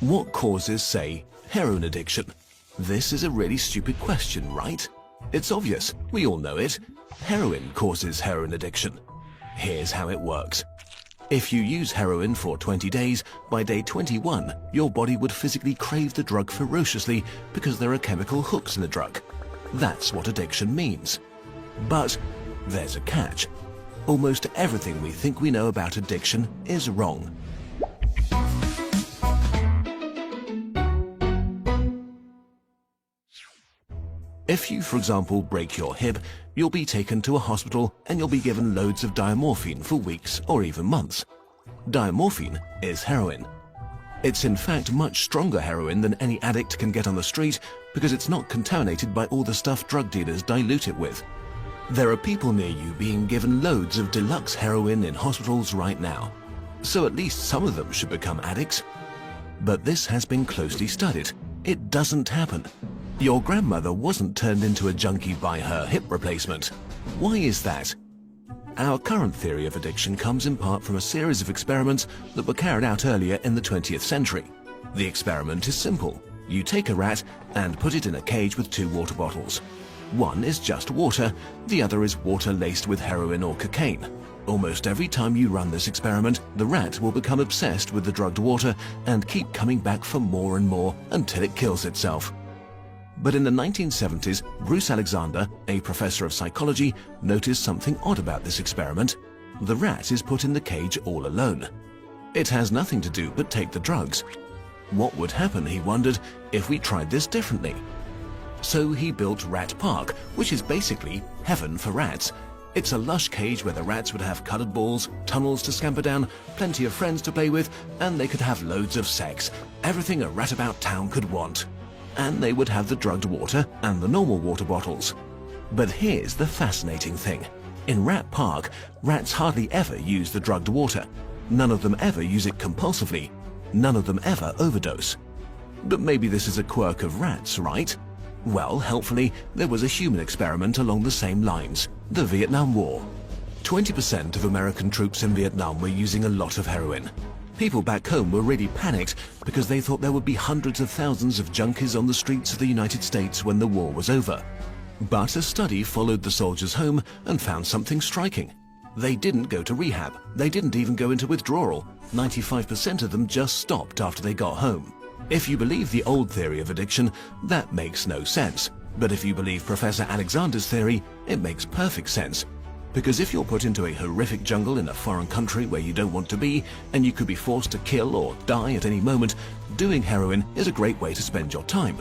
What causes, say, heroin addiction? This is a really stupid question, right? It's obvious, we all know it. Heroin causes heroin addiction. Here's how it works. If you use heroin for 20 days, by day 21, your body would physically crave the drug ferociously because there are chemical hooks in the drug. That's what addiction means. But there's a catch. Almost everything we think we know about addiction is wrong. If you, for example, break your hip, you'll be taken to a hospital and you'll be given loads of diamorphine for weeks or even months. Diamorphine is heroin. It's in fact much stronger heroin than any addict can get on the street because it's not contaminated by all the stuff drug dealers dilute it with. There are people near you being given loads of deluxe heroin in hospitals right now. So at least some of them should become addicts. But this has been closely studied. It doesn't happen. Your grandmother wasn't turned into a junkie by her hip replacement. Why is that? Our current theory of addiction comes in part from a series of experiments that were carried out earlier in the 20th century. The experiment is simple. You take a rat and put it in a cage with 2 water bottles. One is just water, the other is water laced with heroin or cocaine. Almost every time you run this experiment, the rat will become obsessed with the drugged water and keep coming back for more and more until it kills itself. But in the 1970s, Bruce Alexander, a professor of psychology, noticed something odd about this experiment. The rat is put in the cage all alone. It has nothing to do but take the drugs. What would happen, he wondered, if we tried this differently? So he built Rat Park, which is basically heaven for rats. It's a lush cage where the rats would have colored balls, tunnels to scamper down, plenty of friends to play with, and they could have loads of sex. Everything a rat about town could want. And they would have the drugged water and the normal water bottles. But here's the fascinating thing. In Rat Park, rats hardly ever use the drugged water. None of them ever use it compulsively. None of them ever overdose. But maybe this is a quirk of rats, right? Well, helpfully, there was a human experiment along the same lines, the Vietnam War. 20% of American troops in Vietnam were using a lot of heroin. People back home were really panicked because they thought there would be hundreds of thousands of junkies on the streets of the United States when the war was over. But a study followed the soldiers home and found something striking. They didn't go to rehab. They didn't even go into withdrawal. 95% of them just stopped after they got home. If you believe the old theory of addiction, that makes no sense. But if you believe Professor Alexander's theory, it makes perfect sense. Because if you're put into a horrific jungle in a foreign country where you don't want to be, and you could be forced to kill or die at any moment, doing heroin is a great way to spend your time.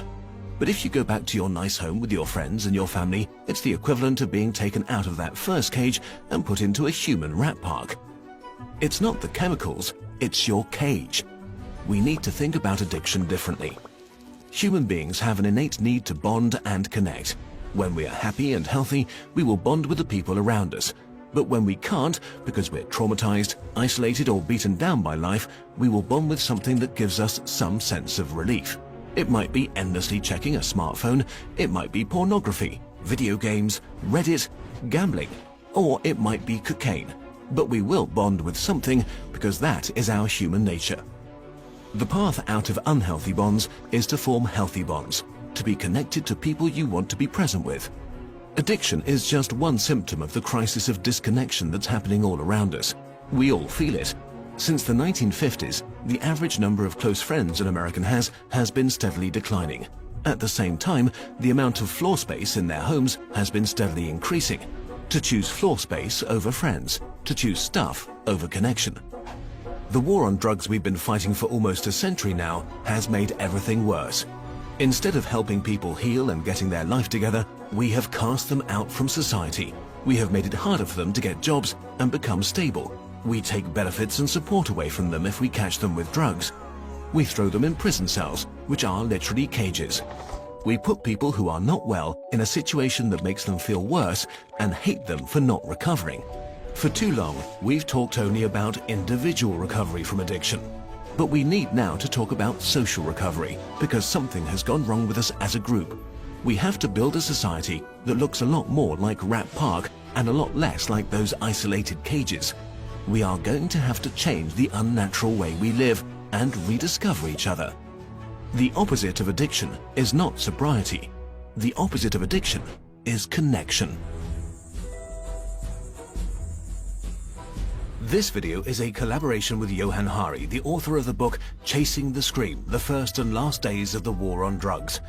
But if you go back to your nice home with your friends and your family, it's the equivalent of being taken out of that first cage and put into a human rat park. It's not the chemicals, it's your cage. We need to think about addiction differently. Human beings have an innate need to bond and connect. When we are happy and healthy, we will bond with the people around us. But when we can't, because we're traumatized, isolated or beaten down by life, we will bond with something that gives us some sense of relief. It might be endlessly checking a smartphone, it might be pornography, video games, Reddit, gambling, or it might be cocaine. But we will bond with something because that is our human nature. The path out of unhealthy bonds is to form healthy bonds, to be connected to people you want to be present with. Addiction is just one symptom of the crisis of disconnection that's happening all around us. We all feel it. Since the 1950s, the average number of close friends an American has been steadily declining. At the same time, the amount of floor space in their homes has been steadily increasing. To choose floor space over friends, to choose stuff over connection. The war on drugs we've been fighting for almost a century now has made everything worse. Instead of helping people heal and getting their life together, we have cast them out from society. We have made it harder for them to get jobs and become stable. We take benefits and support away from them if we catch them with drugs. We throw them in prison cells, which are literally cages. We put people who are not well in a situation that makes them feel worse and hate them for not recovering. For too long, we've talked only about individual recovery from addiction. But we need now to talk about social recovery, because something has gone wrong with us as a group. We have to build a society that looks a lot more like Rat Park and a lot less like those isolated cages. We are going to have to change the unnatural way we live and rediscover each other. The opposite of addiction is not sobriety. The opposite of addiction is connection. This video is a collaboration with Johann Hari, the author of the book Chasing the Scream, The First and Last Days of the War on Drugs.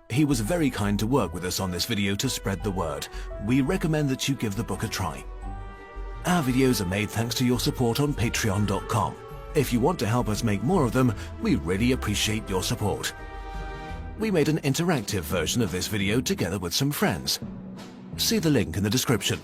He was very kind to work with us on this video to spread the word. We recommend that you give the book a try. Our videos are made thanks to your support on patreon.com. If you want to help us make more of them, we really appreciate your support. We made an interactive version of this video together with some friends. See the link in the description.